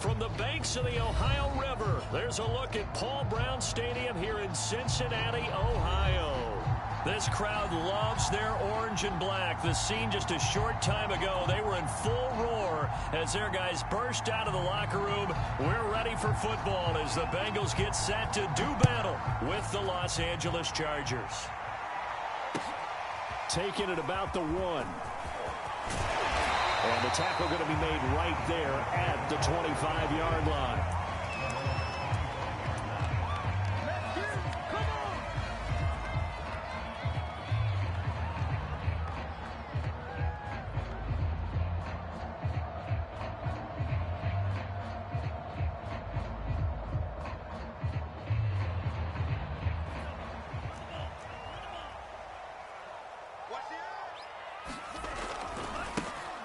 From the banks of the Ohio River, there's a look at Paul Brown Stadium here in Cincinnati, Ohio. This crowd loves their orange and black. The scene just a short time ago, they were in full roar as their guys burst out of the locker room. We're ready for football as the Bengals get set to do battle with the Los Angeles Chargers. Taking it about the 1. And the tackle going to be made right there at the 25-yard line.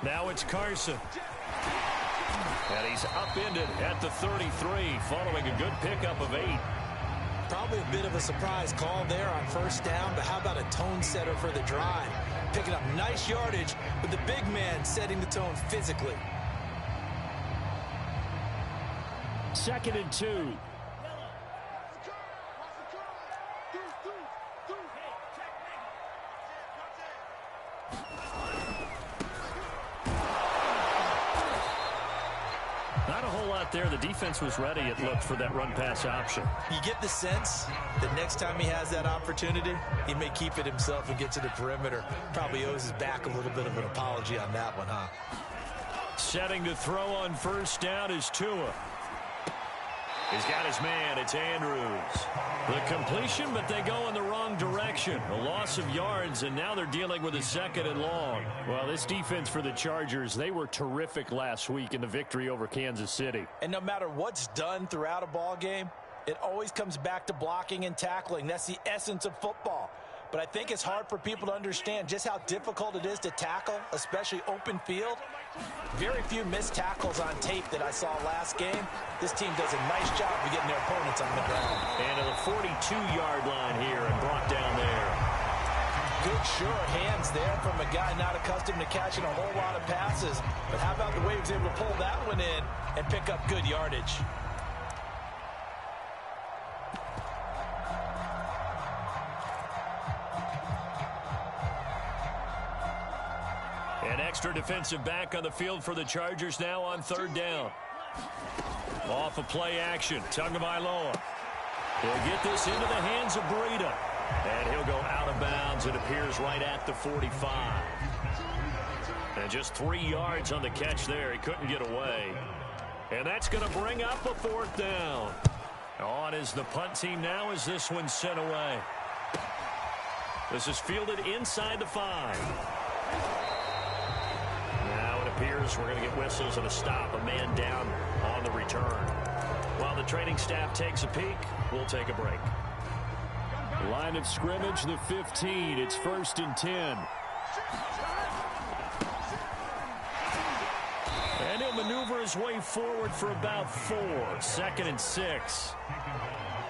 Now it's Carson. And he's upended at the 33 following a good pickup of 8. Probably a bit of a surprise call there on first down, but how about a tone setter for the drive? Picking up nice yardage with the big man setting the tone physically. 2nd and 2. Not a whole lot there. The defense was ready, it looked, for that run-pass option. You get the sense that next time he has that opportunity, he may keep it himself and get to the perimeter. Probably owes his back a little bit of an apology on that one, huh? Setting to throw on first down is Tua. He's got his man. It's Andrews. The completion, but they go in the wrong direction. A loss of yards, and now they're dealing with a 2nd and long. Well, this defense for the Chargers, they were terrific last week in the victory over Kansas City. And no matter what's done throughout a ball game, it always comes back to blocking and tackling. That's the essence of football. But I think it's hard for people to understand just how difficult it is to tackle, especially open field. Very few missed tackles on tape that I saw last game. This team does a nice job of getting their opponents on the ground. And to the 42-yard line here and brought down there. Good, sure hands there from a guy not accustomed to catching a whole lot of passes. But how about the way he was able to pull that one in and pick up good yardage? An extra defensive back on the field for the Chargers now on 3rd down. Off of play action, Tagovailoa. He'll get this into the hands of Breida. And he'll go out of bounds. It appears right at the 45. And just 3 yards on the catch there. He couldn't get away. And that's going to bring up a 4th down. On is the punt team now as this one's sent away. This is fielded inside the 5. Appears we're going to get whistles and a stop. A man down on the return. While the training staff takes a peek, we'll take a break. Line of scrimmage, the 15. It's 1st and 10. And he'll maneuver his way forward for about 4. 2nd and 6.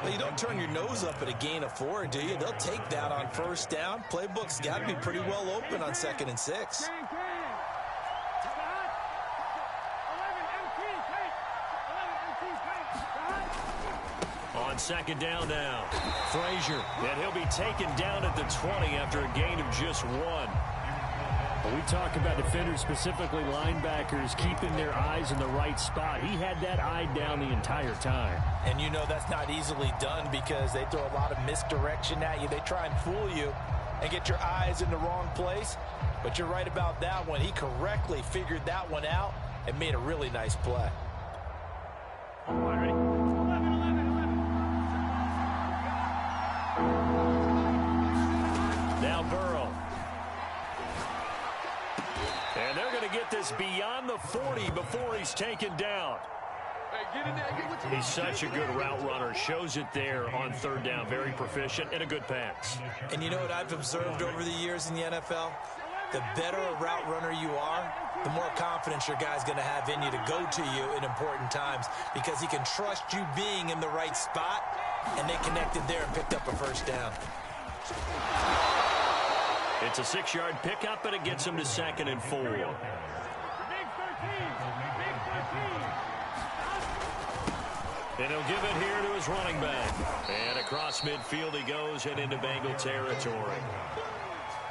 Well, you don't turn your nose up at a gain of 4, do you? They'll take that on first down. Playbook's got to be pretty well open on 2nd and 6. On 2nd down now, Frazier, and he'll be taken down at the 20 after a gain of just 1. Well, we talk about defenders, specifically linebackers, keeping their eyes in the right spot. He had that eye down the entire time. And you know that's not easily done because they throw a lot of misdirection at you. They try and fool you and get your eyes in the wrong place. But you're right about that one. He correctly figured that one out and made a really nice play. All right, ready? Now Burrow. And they're going to get this beyond the 40 before he's taken down. He's such a good route runner. Shows it there on 3rd down. Very proficient and a good pass. And you know what I've observed over the years in the NFL? The better a route runner you are, the more confidence your guy's going to have in you to go to you in important times because he can trust you being in the right spot, and they connected there and picked up a 1st down. It's a 6-yard pickup, and it gets him to 2nd and 4. And he'll give it here to his running back. And across midfield he goes and into Bengal territory.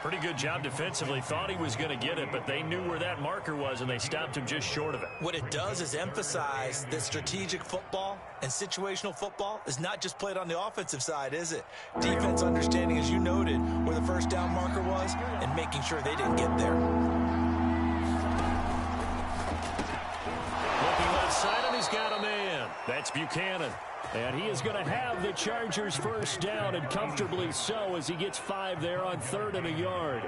Pretty good job defensively. Thought he was going to get it, but they knew where that marker was, and they stopped him just short of it. What it does is emphasize that strategic football and situational football is not just played on the offensive side, is it? Defense understanding, as you noted, where the first down marker was and making sure they didn't get there. Looking left side, and he's got a man. That's Buchanan. And he is going to have the Chargers first down, and comfortably so, as he gets 5 there on 3rd and a yard.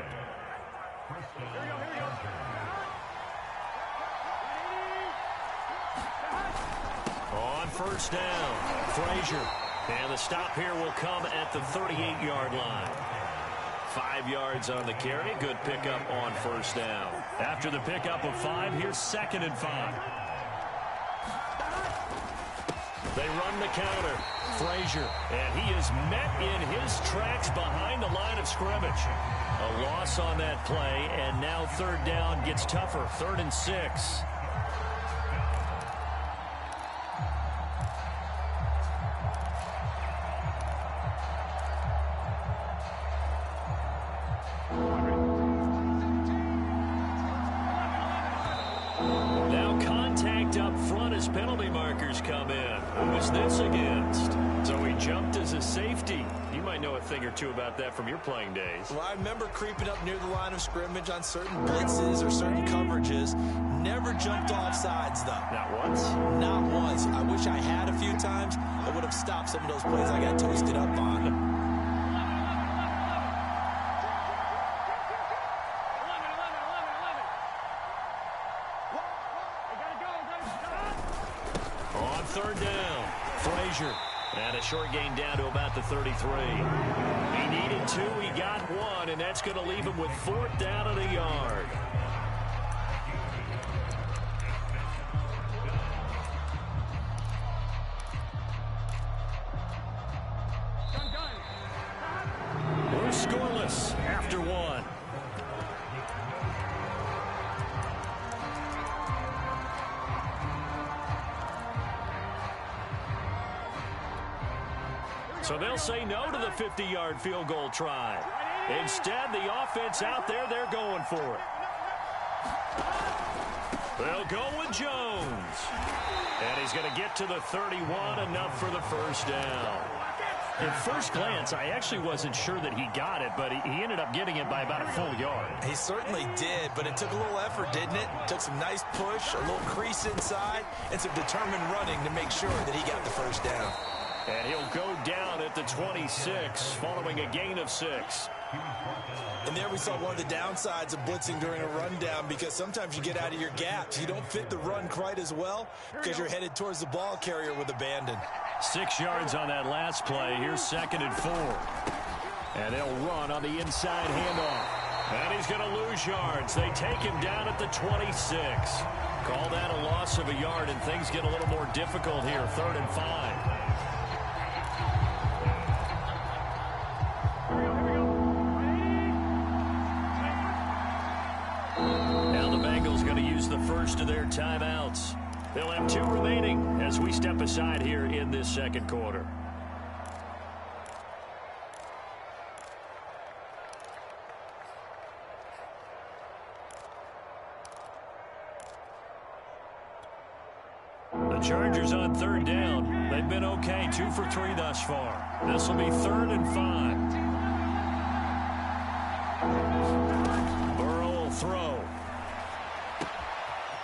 On first down, Frazier. And the stop here will come at the 38-yard line. 5 yards on the carry. Good pickup on first down. After the pickup of 5, here's 2nd and 5. They run the counter. Frazier, and he is met in his tracks behind the line of scrimmage. A loss on that play, and now 3rd down gets tougher. 3rd and 6. Now contact up front as penalty markers come in. Who is this against? So he jumped as a safety. You might know a thing or two about that from your playing days. Well, I remember creeping up near the line of scrimmage on certain blitzes or certain coverages. Never jumped off sides, though. Not once? Not once. I wish I had a few times. I would have stopped some of those plays I got toasted up on. On 3rd down, Frazier. And a short gain down to about the 33. He needed 2, he got 1, and that's going to leave him with 4th down and a yard. We're scoreless after 1. So they'll say no to the 50-yard field goal try. Instead, the offense out there, they're going for it. They'll go with Jones. And he's going to get to the 31, enough for the first down. At first glance, I actually wasn't sure that he got it, but he ended up getting it by about a full yard. He certainly did, but it took a little effort, didn't it? Took some nice push, a little crease inside, and some determined running to make sure that he got the first down. And he'll go down at the 26, following a gain of 6. And there we saw one of the downsides of blitzing during a rundown, because sometimes you get out of your gaps. You don't fit the run quite as well because you're headed towards the ball carrier with abandon. 6 yards on that last play. Here's 2nd and 4. And they'll run on the inside handoff. And he's going to lose yards. They take him down at the 26. Call that a loss of a yard, and things get a little more difficult here. 3rd and 5. The first of their timeouts. They'll have 2 remaining as we step aside here in this 2nd quarter. The Chargers on 3rd down. They've been okay, 2 for 3 thus far. This will be 3rd and 5. Burrow will throw.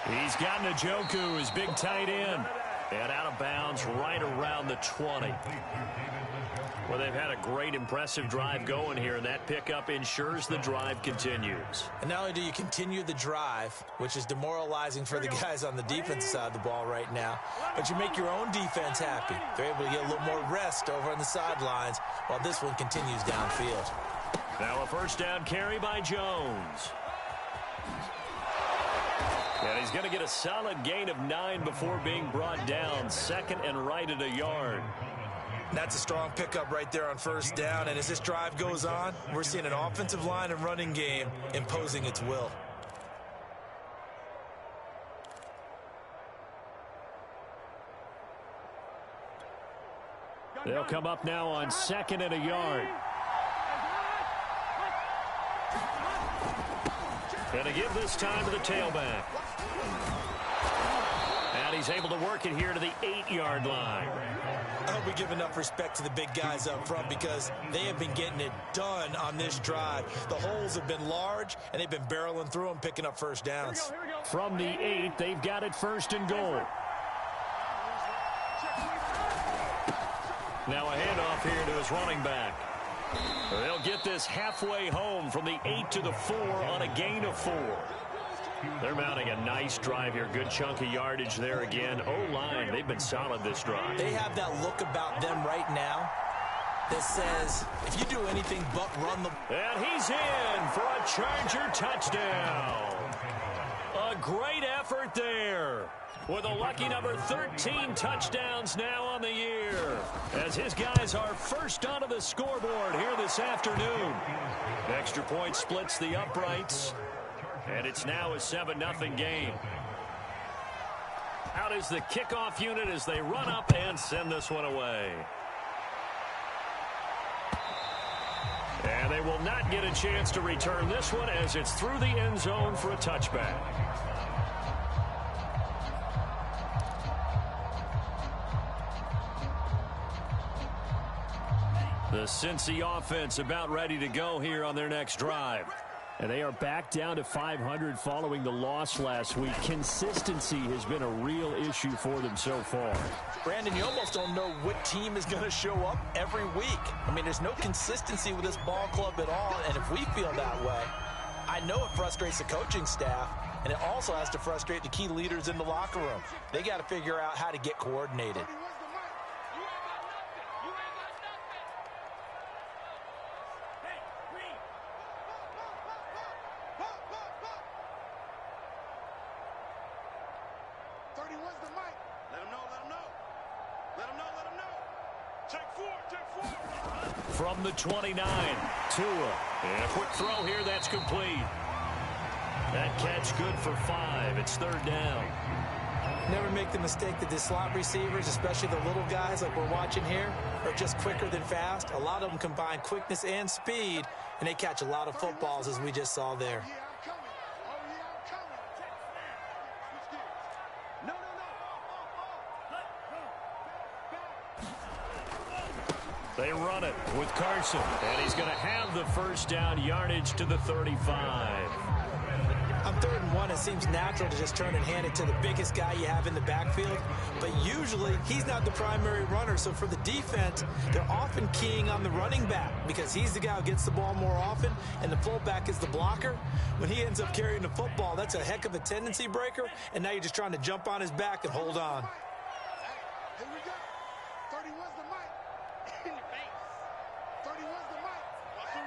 He's got Njoku, his big tight end. And out of bounds right around the 20. Well, they've had a great, impressive drive going here, and that pickup ensures the drive continues. And not only do you continue the drive, which is demoralizing for the guys on the defensive side of the ball right now, but you make your own defense happy. They're able to get a little more rest over on the sidelines while this one continues downfield. Now a first down carry by Jones. And he's going to get a solid gain of 9 before being brought down. 2nd and right at a yard. That's a strong pickup right there on first down. And as this drive goes on, we're seeing an offensive line and running game imposing its will. They'll come up now on 2nd and a yard. Gonna give this time to the tailback. And he's able to work it here to the 8-yard line. I hope we give enough respect to the big guys up front because they have been getting it done on this drive. The holes have been large, and they've been barreling through them, picking up first downs. From the 8, they've got it 1st and goal. Now a handoff here to his running back. They'll get this halfway home from the 8 to the 4 on a gain of 4. They're mounting a nice drive here. Good chunk of yardage there again. O-line, they've been solid this drive. They have that look about them right now that says, if you do anything but run the... And he's in for a Charger touchdown. A great effort there. With a lucky number 13 touchdowns now on the year. As his guys are first onto the scoreboard here this afternoon. Extra point splits the uprights. And it's now a 7-0 game. Out is the kickoff unit as they run up and send this one away. And they will not get a chance to return this one as it's through the end zone for a touchback. The Cincy offense about ready to go here on their next drive. And they are back down to 500 following the loss last week. Consistency has been a real issue for them so far. Brandon, you almost don't know what team is going to show up every week. I mean, there's no consistency with this ball club at all, and if we feel that way, I know it frustrates the coaching staff, and it also has to frustrate the key leaders in the locker room. They got to figure out how to get coordinated. From the 29, Tua. And a quick throw here, that's complete. That catch good for 5. It's 3rd down. Never make the mistake that the slot receivers, especially the little guys like we're watching here, are just quicker than fast. A lot of them combine quickness and speed, and they catch a lot of footballs, as we just saw there. They run it with Carson, and he's going to have the first down yardage to the 35. On 3rd and 1, it seems natural to just turn and hand it to the biggest guy you have in the backfield, but usually he's not the primary runner, so for the defense, they're often keying on the running back because he's the guy who gets the ball more often, and the fullback is the blocker. When he ends up carrying the football, that's a heck of a tendency breaker, and now you're just trying to jump on his back and hold on. Here we go. 31's the mic. In your face. 31's the mic. Watch the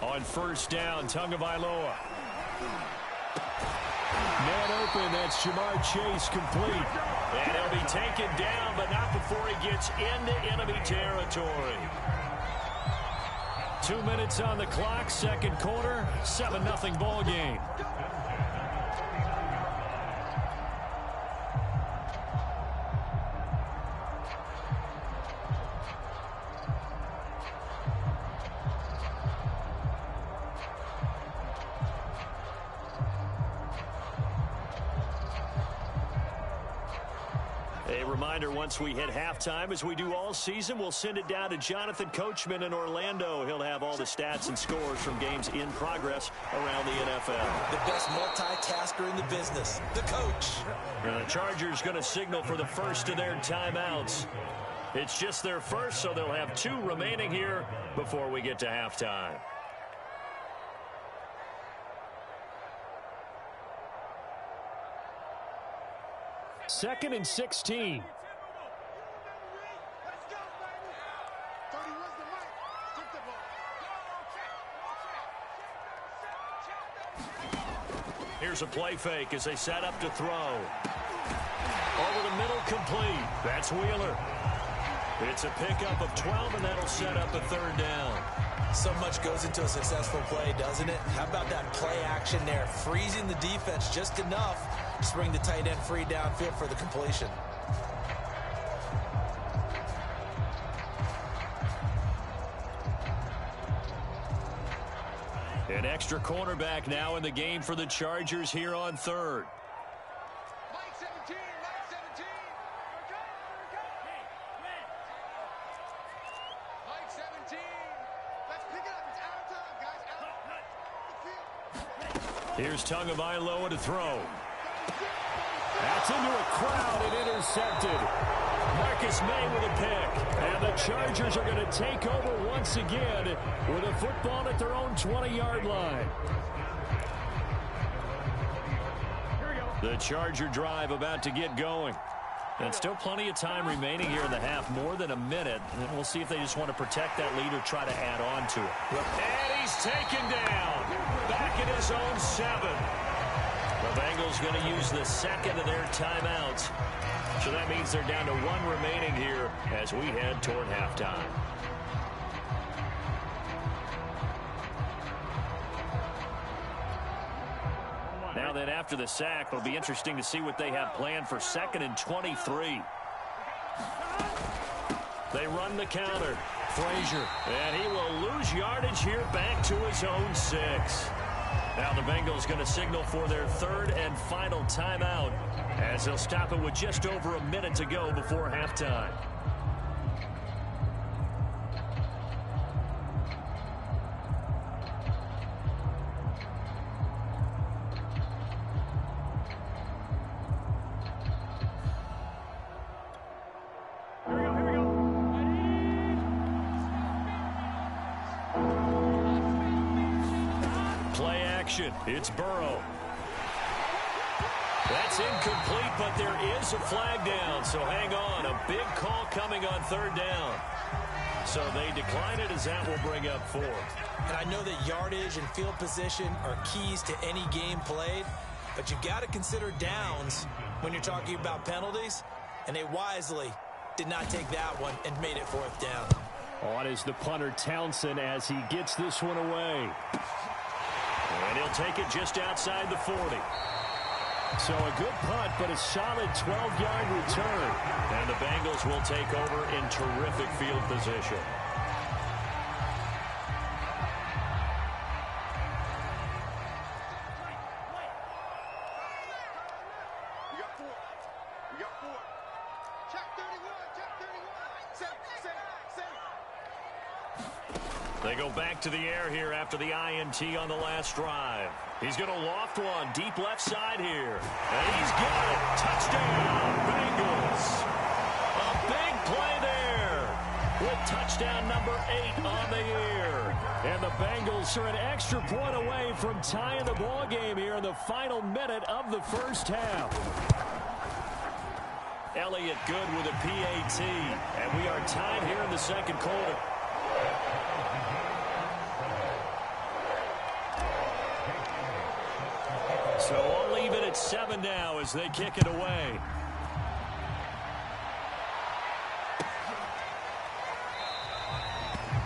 run. On 1st down, Tagovailoa. Man open, that's Jamar Chase complete. And he'll be taken down, but not before he gets into enemy territory. 2 minutes on the clock, 2nd quarter, 7-0 ball game. Once we hit halftime, as we do all season, we'll send it down to Jonathan Coachman in Orlando. He'll have all the stats and scores from games in progress around the NFL. The best multitasker in the business, the coach. And the Chargers going to signal for the first of their timeouts. It's just their first, so they'll have 2 remaining here before we get to halftime. Second and 16. Here's a play fake as they set up to throw. Over the middle, complete. That's Wheeler. It's a pickup of 12, and that'll set up a 3rd down. So much goes into a successful play, doesn't it? How about that play action there? Freezing the defense just enough to bring the tight end free downfield for the completion. extra cornerback now in the game for the Chargers here on third. Mike 17, Mike 17. Mike 17. Let's pick it up. It's out of time, guys. Out. Here's Tagovailoa to throw. That's into a crowd and intercepted. Marcus May with a pick. And the Chargers are going to take over once again with a football at their own 20-yard line. The Charger drive about to get going. And still plenty of time remaining here in the half, more than a minute. And we'll see if they just want to protect that lead or try to add on to it. And he's taken down. Back at his own 7. The Bengals going to use the second of their timeouts. So that means they're down to 1 remaining here as we head toward halftime. Now then, after the sack, it'll be interesting to see what they have planned for 2nd and 23. They run the counter. Frazier. And he will lose yardage here back to his own 6. Now the Bengals going to signal for their 3rd and final timeout as they'll stop it with just over a minute to go before halftime. It's Burrow. That's incomplete, but there is a flag down, so hang on. A big call coming on 3rd down. So they decline it as that will bring up 4th. And I know that yardage and field position are keys to any game played, but you've got to consider downs when you're talking about penalties, and they wisely did not take that one and made it 4th down. On is the punter Townsend as he gets this one away. And he'll take it just outside the 40. So a good punt, but a solid 12-yard return. And the Bengals will take over in terrific field position. We got 4. We got 4. Check 31. Check 31. Safe. They go back to the air here after the INT on the last drive. He's going to loft one deep left side here. And he's got it. Touchdown, Bengals. A big play there with touchdown number 8 on the year. And the Bengals are an extra point away from tying the ball game here in the final minute of the first half. Elliott good with a PAT. And we are tied here in the second quarter. So we'll leave it at 7 now as they kick it away.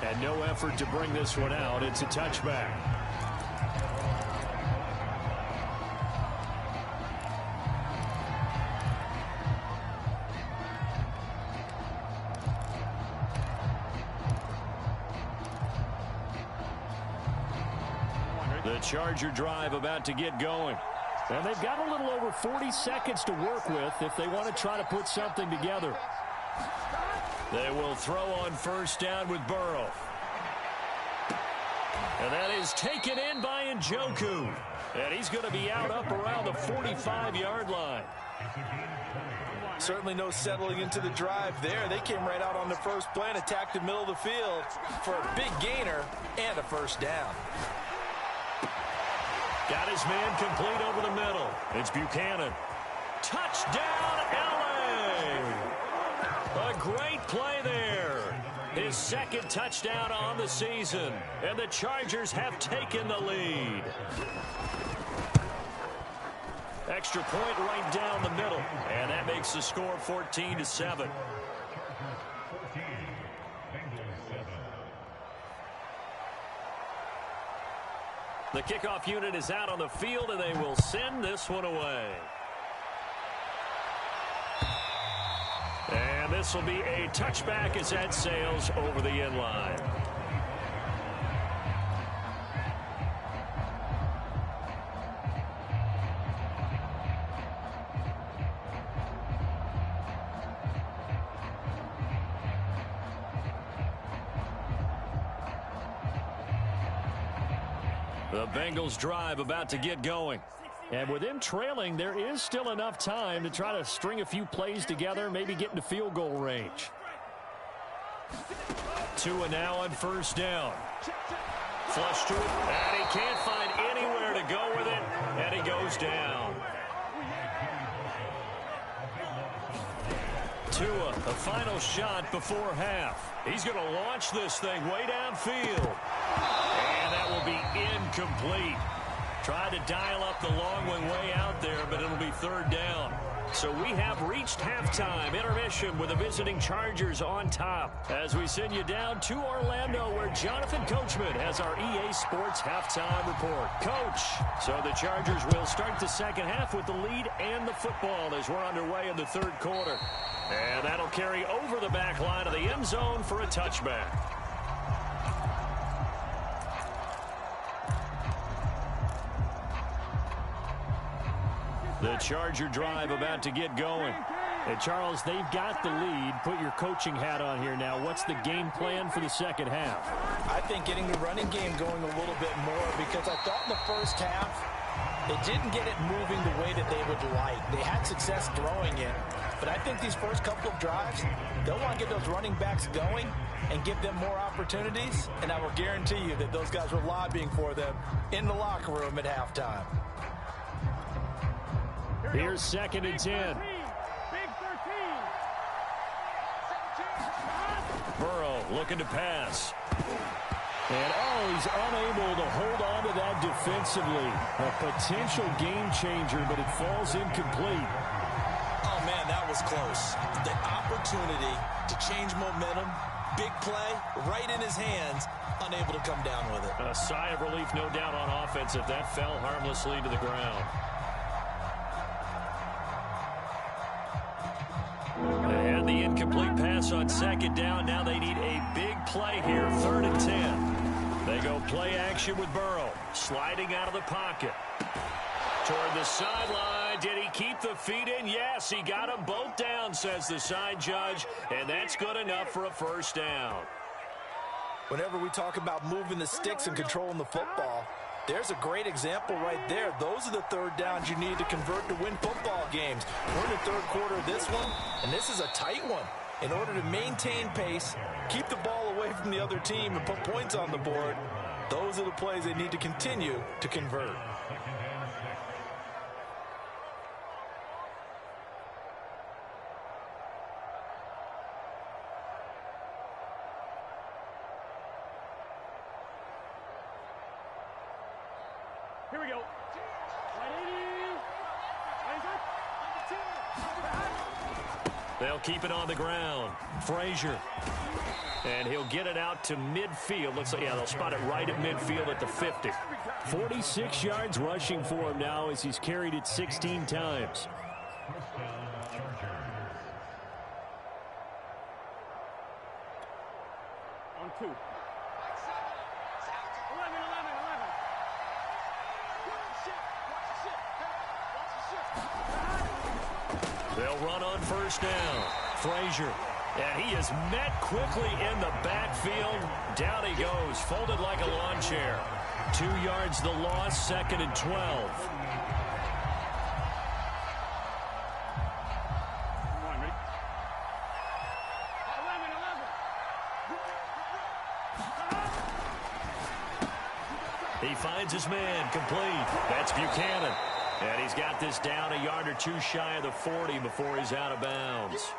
And no effort to bring this one out. It's a touchback. The Charger drive about to get going. And they've got a little over 40 seconds to work with if they want to try to put something together. They will throw on 1st down with Burrow. And that is taken in by Njoku. And he's going to be out up around the 45-yard line. Certainly no settling into the drive there. They came right out on the first play and attacked the middle of the field for a big gainer and a 1st down. Got his man complete over the middle. It's Buchanan. Touchdown, LA! A great play there. His 2nd touchdown on the season. And the Chargers have taken the lead. Extra point right down the middle. And that makes the score 14-7. The kickoff unit is out on the field, and they will send this one away. And this will be a touchback as that sails over the end line. The Bengals drive about to get going. And with them trailing, there is still enough time to try to string a few plays together, maybe get into field goal range. Tua now on first down. Flush to it, and he can't find anywhere to go with it, and he goes down. Tua, a final shot before half. He's going to launch this thing way downfield. And that will be incomplete. Tried to dial up the long one way out there, but it'll be third down. So we have reached halftime intermission with the visiting Chargers on top. As we send you down to Orlando, where Jonathan Coachman has our EA Sports halftime report. Coach, so the Chargers will start the second half with the lead and the football as we're underway in the third quarter. And that'll carry over the back line of the end zone for a touchback. The Charger drive about to get going. And Charles, they've got the lead. Put your coaching hat on here now. What's the game plan for the second half? I think getting the running game going a little bit more, because I thought in the first half they didn't get it moving the way that they would like. They had success throwing it, but I think these first couple of drives, they'll want to get those running backs going and give them more opportunities, and I will guarantee you that those guys were lobbying for them in the locker room at halftime. Here's 2nd and 10. Burrow looking to pass. And, he's unable to hold on to that defensively. A potential game changer, but it falls incomplete. Oh, man, that was close. The opportunity to change momentum, big play, right in his hands, unable to come down with it. A sigh of relief, no doubt, on offense if that fell harmlessly to the ground. They had the incomplete pass on 2nd down. Now they need a big play here. 3rd and 10. They go play action with Burrow. Sliding out of the pocket. Toward the sideline. Did he keep the feet in? Yes, he got them both down, says the side judge. And that's good enough for a first down. Whenever we talk about moving the sticks and controlling the football, there's a great example right there. Those are the third downs you need to convert to win football games. We're in the third quarter of this one, and this is a tight one. In order to maintain pace, keep the ball away from the other team, and put points on the board, those are the plays they need to continue to convert. Here we go. They'll keep it on the ground. Frazier. And he'll get it out to midfield. Looks like, yeah, they'll spot it right at midfield at the 50. 46 yards rushing for him now as he's carried it 16 times. On 2. 11. They'll run on first down. Frazier. And he is met quickly in the backfield. Down he goes, folded like a lawn chair. 2 yards the loss, 2nd and 12. He finds his man, complete. That's Buchanan. And he's got this down a yard or two shy of the 40 before he's out of bounds.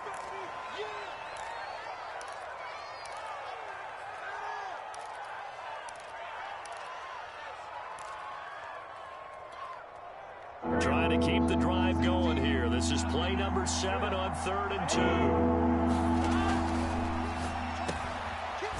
Trying to keep the drive going here. This is play number 7 on 3rd and 2.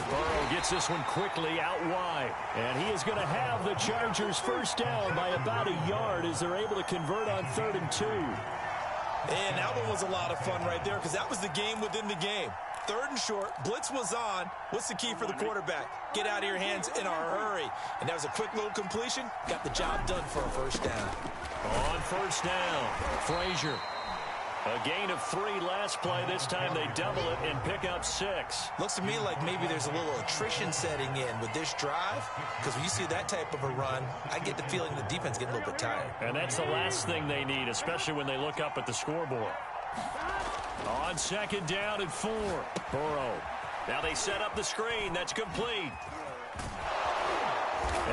Burrow gets this one quickly out wide. And he is going to have the Chargers first down by about a yard as they're able to convert on 3rd and 2. And that one was a lot of fun right there, because that was the game within the game. 3rd and short, blitz was on. What's the key for the quarterback? Get out of your hands in a hurry. And that was a quick little completion. Got the job done for a first down. On first down, Frazier. A gain of 3 last play. This time they double it and pick up 6. Looks to me like maybe there's a little attrition setting in with this drive, because when you see that type of a run, I get the feeling the defense getting a little bit tired. And that's the last thing they need, especially when they look up at the scoreboard. On 2nd down and 4. Burrow. Now they set up the screen. That's complete.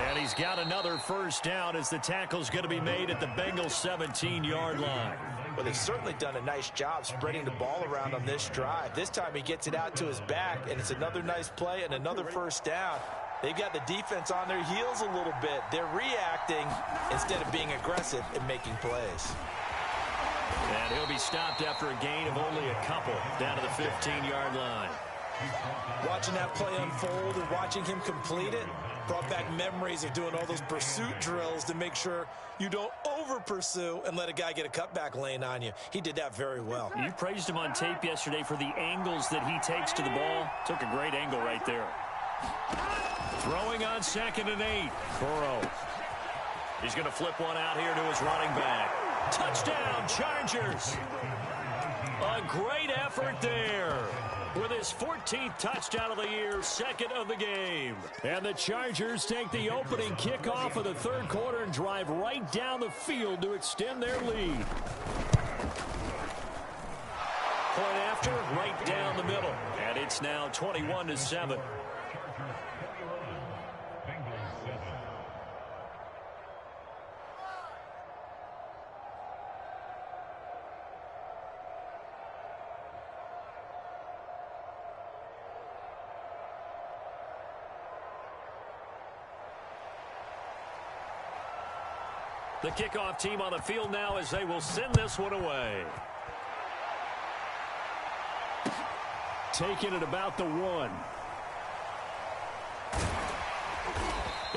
And he's got another first down as the tackle's going to be made at the Bengals 17-yard line. Well, they've certainly done a nice job spreading the ball around on this drive. This time he gets it out to his back, and it's another nice play and another first down. They've got the defense on their heels a little bit. They're reacting instead of being aggressive and making plays. And he'll be stopped after a gain of only a couple down to the 15-yard line. Watching that play unfold and watching him complete it brought back memories of doing all those pursuit drills to make sure you don't over-pursue and let a guy get a cutback lane on you. He did that very well. You praised him on tape yesterday for the angles that he takes to the ball. Took a great angle right there. Throwing on 2nd and 8. Burrow. He's going to flip one out here to his running back. Touchdown, Chargers. A great effort there. With his 14th touchdown of the year, 2nd of the game. And the Chargers take the opening kickoff of the 3rd quarter and drive right down the field to extend their lead. Point after, right down the middle. And it's now 21-7. The kickoff team on the field now as they will send this one away. Taking it about the 1.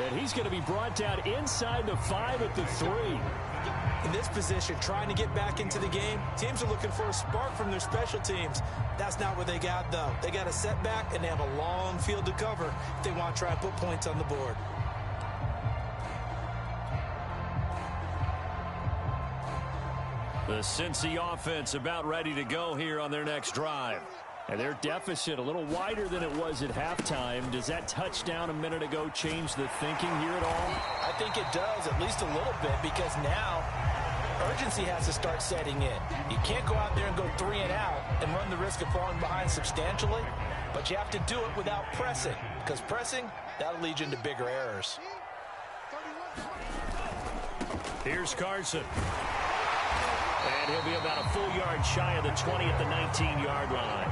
And he's going to be brought down inside the 5 at the 3. In this position, trying to get back into the game, teams are looking for a spark from their special teams. That's not what they got, though. They got a setback, and they have a long field to cover if they want to try and put points on the board. The Cincy offense about ready to go here on their next drive. And their deficit a little wider than it was at halftime. Does that touchdown a minute ago change the thinking here at all? I think it does, at least a little bit, because now urgency has to start setting in. You can't go out there and go 3 and out and run the risk of falling behind substantially, but you have to do it without pressing, because pressing, that'll lead you into bigger errors. Here's Carson. And he'll be about a full yard shy of the 20 at the 19-yard line.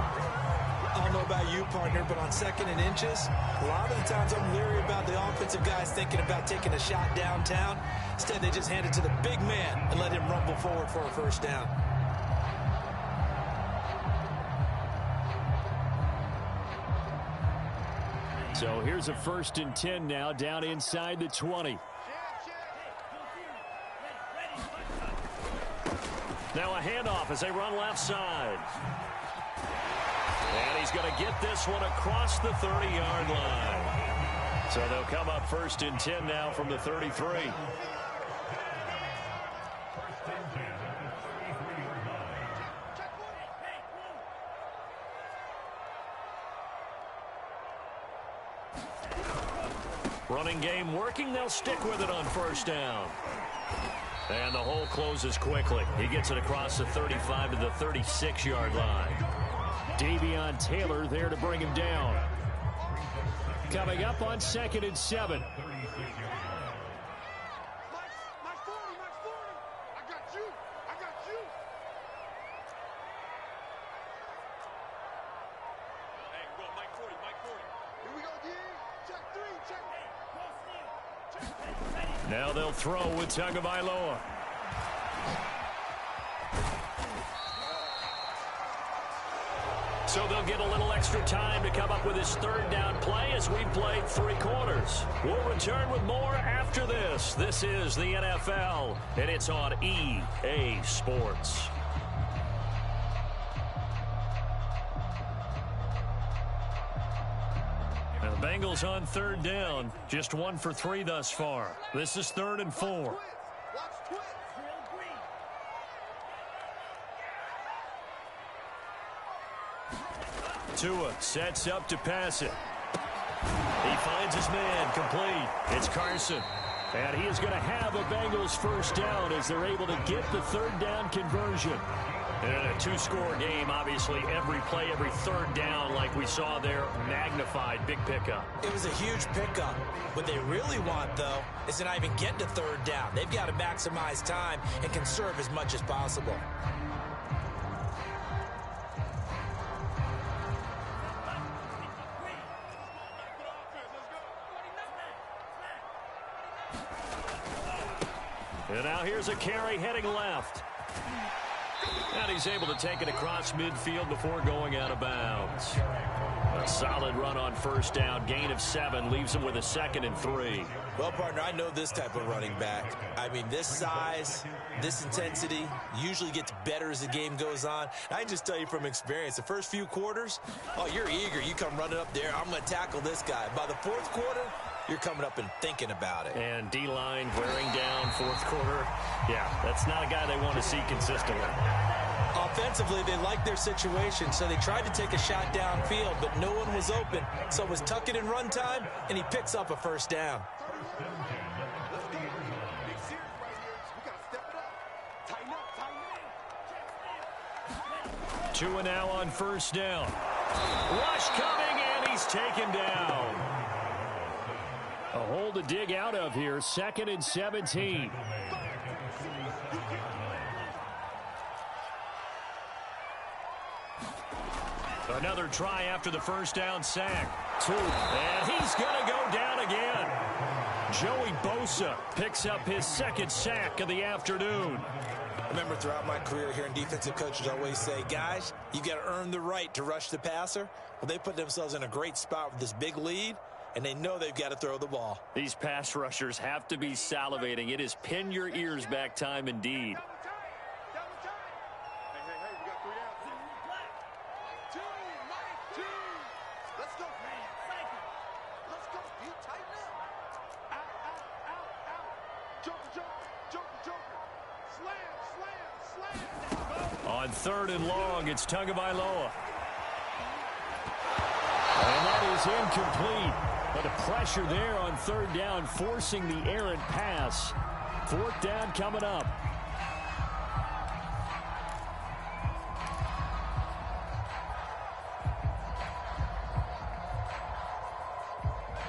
I don't know about you, partner, but on 2nd and inches, a lot of the times I'm leery about the offensive guys thinking about taking a shot downtown. Instead, they just hand it to the big man and let him rumble forward for a first down. So here's a 1st and 10 now down inside the 20. Now a handoff as they run left side. And he's going to get this one across the 30-yard line. So they'll come up 1st and 10 now from the 33. Running game working. They'll stick with it on 1st down. And the hole closes quickly. He gets it across the 35 to the 36-yard line. Davion Taylor there to bring him down. Coming up on 2nd and 7. Now they'll throw with Tagovailoa. So they'll get a little extra time to come up with his 3rd down play as we've played 3 quarters. We'll return with more after this. This is the NFL, and it's on EA Sports. And the Bengals on 3rd down, just 1 for 3 thus far. This is 3rd and 4. Tua sets up to pass it. He finds his man, complete. It's Carson. And he is going to have a Bengals first down as they're able to get the third down conversion. And in a two-score game, obviously, every play, every third down, like we saw there, magnified, big pickup. It was a huge pickup. What they really want, though, is to not even get to third down. They've got to maximize time and conserve as much as possible. And now here's a carry heading left. And he's able to take it across midfield before going out of bounds. A solid run on first down. Gain of 7 leaves him with a 2nd and 3. Well, partner, I know this type of running back. I mean, this size, this intensity usually gets better as the game goes on. I can just tell you from experience, the first few quarters, oh, you're eager. You come running up there. I'm going to tackle this guy. By the fourth quarter, you're coming up and thinking about it. And D-line wearing down fourth quarter. Yeah, that's not a guy they want to see consistently. Offensively, they liked their situation, so they tried to take a shot downfield, but no one was open. So it was tuck it in run time, and he picks up a first down. Let's go. Big series right here. We got to step it up. Tighten up, tighten up. Tua now on first down. Rush coming, and he's taken down. A hole to dig out of here. 2nd and 17. Another try after the first down sack. 2. And he's going to go down again. Joey Bosa picks up his 2nd sack of the afternoon. I remember throughout my career hearing defensive coaches always say, guys, you got to earn the right to rush the passer. Well, they put themselves in a great spot with this big lead, and they know they've got to throw the ball. These pass rushers have to be salivating. It is pin your ears back time indeed. On 3rd and long, it's Tagovailoa. And that is incomplete. But the pressure there on 3rd down, forcing the errant pass. 4th down coming up.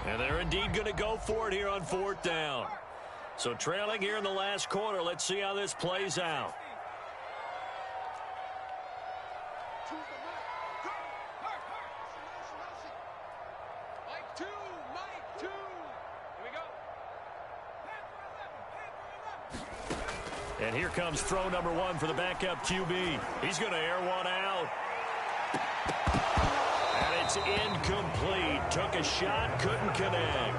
And they're indeed going to go for it here on 4th down. So trailing here in the last quarter. Let's see how this plays out. And here comes throw number 1 for the backup QB. He's going to air one out. And it's incomplete. Took a shot, couldn't connect.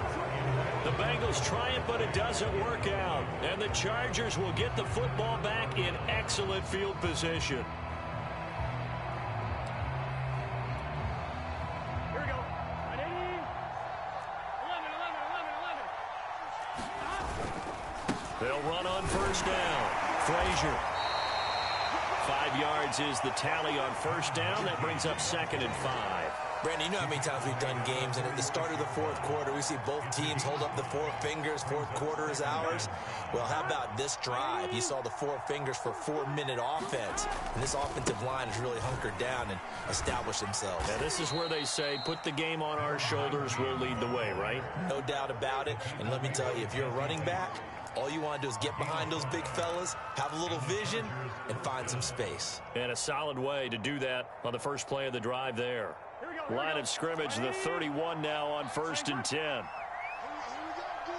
The Bengals try it, but it doesn't work out. And the Chargers will get the football back in excellent field position. Here we go. 11. They'll run on first down. Frazier. 5 yards is the tally on first down. That brings up 2nd and 5. Brandon, you know how many times we've done games, and at the start of the fourth quarter, we see both teams hold up the 4 fingers. Fourth quarter is ours. Well, how about this drive? You saw the 4 fingers for 4-minute offense, and this offensive line has really hunkered down and established themselves. Now, this is where they say, put the game on our shoulders, we'll lead the way, right? No doubt about it, and let me tell you, if you're a running back, all you want to do is get behind those big fellas, have a little vision, and find some space. And a solid way to do that on the first play of the drive there. Line of scrimmage, the 31 now on 1st and 10. Here we go, D. 11.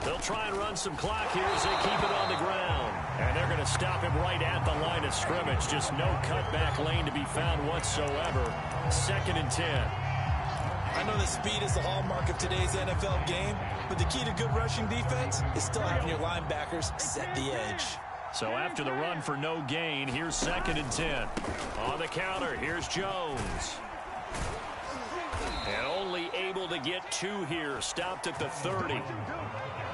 They'll try and run some clock here as they keep it on the ground. And they're going to stop him right at the line of scrimmage. Just no cutback lane to be found whatsoever. 2nd and 10. I know that speed is the hallmark of today's NFL game, but the key to good rushing defense is still having your linebackers set the edge. So after the run for no gain, here's 2nd and 10. On the counter, here's Jones. And only able to get 2 here. Stopped at the 30.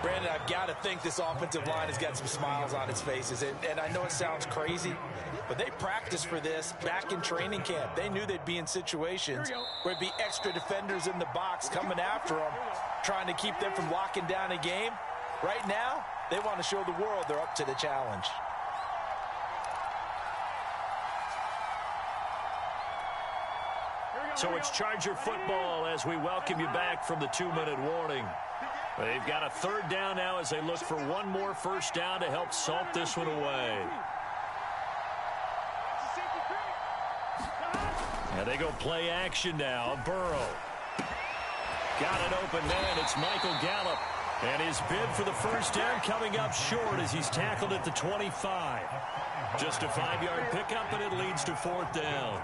Brandon, I've got to think this offensive line has got some smiles on its faces. And I know it sounds crazy, but they practiced for this back in training camp. They knew they'd be in situations where it'd be extra defenders in the box coming after them, trying to keep them from locking down a game. Right now, they want to show the world they're up to the challenge. So it's Charger football as we welcome you back from the 2-minute warning. They've got a 3rd down now as they look for one more first down to help salt this one away. And they go play action now. Burrow. Got an open man. It's Michael Gallup. And his bid for the first down coming up short as he's tackled at the 25. Just a 5-yard pickup, and it leads to 4th down.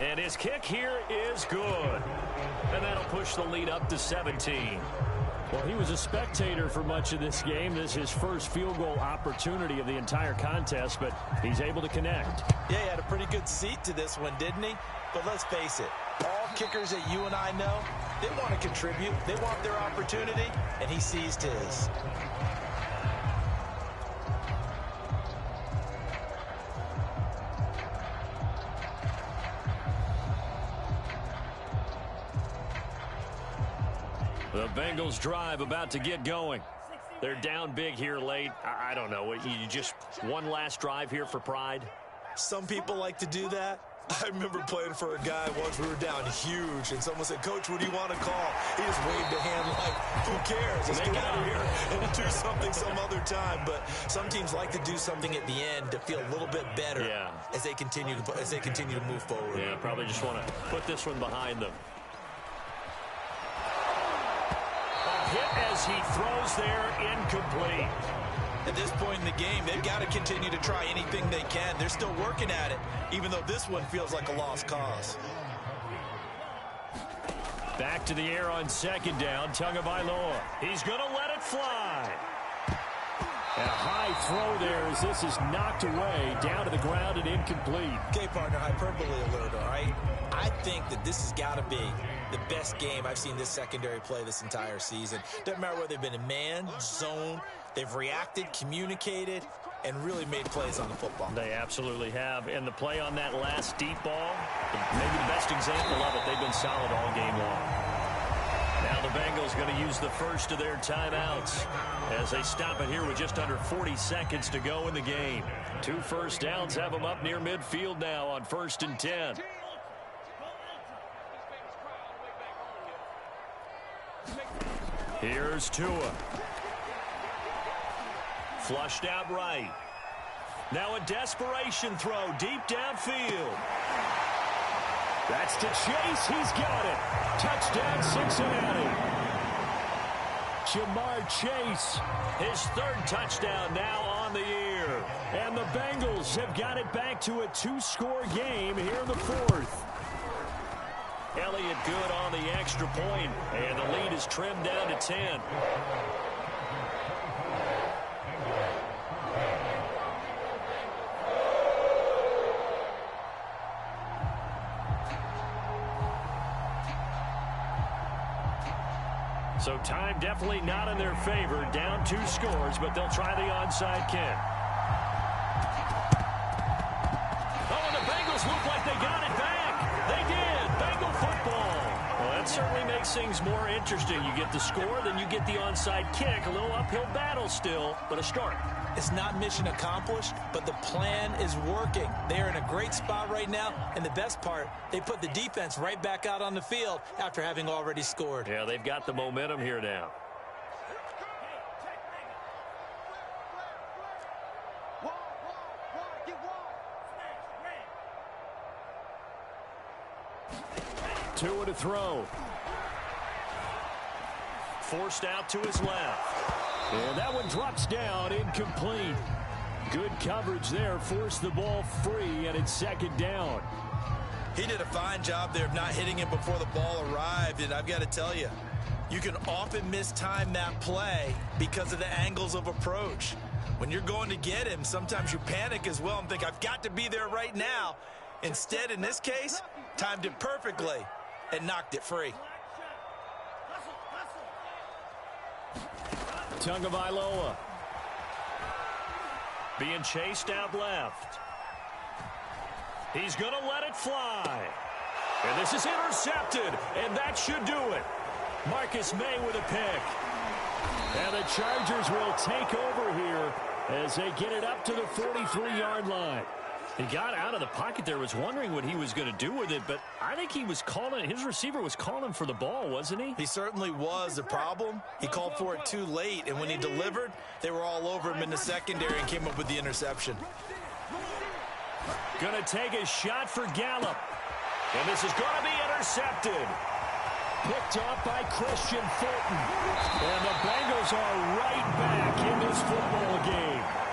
And his kick here is good. And that'll push the lead up to 17. Well, he was a spectator for much of this game. This is his first field goal opportunity of the entire contest, but he's able to connect. Yeah, he had a pretty good seat to this one, didn't he? But let's face it, all kickers that you and I know, they want to contribute. They want their opportunity, and he seized his. The Bengals drive about to get going. They're down big here late. I don't know. You just one last drive here for pride? Some people like to do that. I remember playing for a guy once. We were down huge, and someone said, "Coach, what do you want to call?" He just waved a hand like, "Who cares? Let's get out of here and do something some other time." But some teams like to do something at the end to feel a little bit better as they continue to move forward. Yeah, probably just want to put this one behind them. Hit as he throws there, incomplete. At this point in the game, they've got to continue to try anything they can. They're still working at it, even though this one feels like a lost cause. Back to the air on 2nd down, Tagovailoa. He's going to let it fly. A high throw there as this is knocked away, down to the ground and incomplete. Okay, partner, hyperbole alert, all right? I think that this has got to be the best game I've seen this secondary play this entire season. Doesn't matter whether they've been in man, zone, they've reacted, communicated, and really made plays on the football. They absolutely have. And the play on that last deep ball, maybe the best example of it, they've been solid all game long. Now the Bengals going to use the first of their timeouts as they stop it here with just under 40 seconds to go in the game. 2 first downs have them up near midfield now on 1st and 10. Here's Tua. Flushed out right. Now a desperation throw deep downfield. That's to Chase. He's got it. Touchdown Cincinnati. Jamar Chase, his 3rd touchdown now on the year. And the Bengals have got it back to a 2-score game here in the 4th. Elliott good on the extra point, and the lead is trimmed down to 10. So time definitely not in their favor. Down 2 scores, but they'll try the onside kick. Oh, and the Bengals look like they got it back. They did. Bengal football. Well, that certainly makes things more interesting. You get the score, then you get the onside kick. A little uphill battle still, but a start. It's not mission accomplished, but the plan is working. They are in a great spot right now, and the best part, they put the defense right back out on the field after having already scored. Yeah, they've got the momentum here now. Tua to throw. Forced out to his left. And that one drops down, incomplete. Good coverage there, forced the ball free, and it's second down. He did a fine job there of not hitting it before the ball arrived, and I've got to tell you, you can often mistime that play because of the angles of approach. When you're going to get him, sometimes you panic as well and think, I've got to be there right now. Instead, in this case, timed it perfectly and knocked it free. Tagovailoa being chased out left. He's going to let it fly. And this is intercepted, and that should do it. Marcus May with a pick. And the Chargers will take over here as they get it up to the 43-yard line. He got out of the pocket there, was wondering what he was going to do with it, but I think he was calling, his receiver was calling for the ball, wasn't he? He certainly was. The problem, he called for it too late, and when he delivered, they were all over him in the secondary and came up with the interception. Going to take a shot for Gallup. And this is going to be intercepted. Picked off by Christian Fulton. And the Bengals are right back in this football game.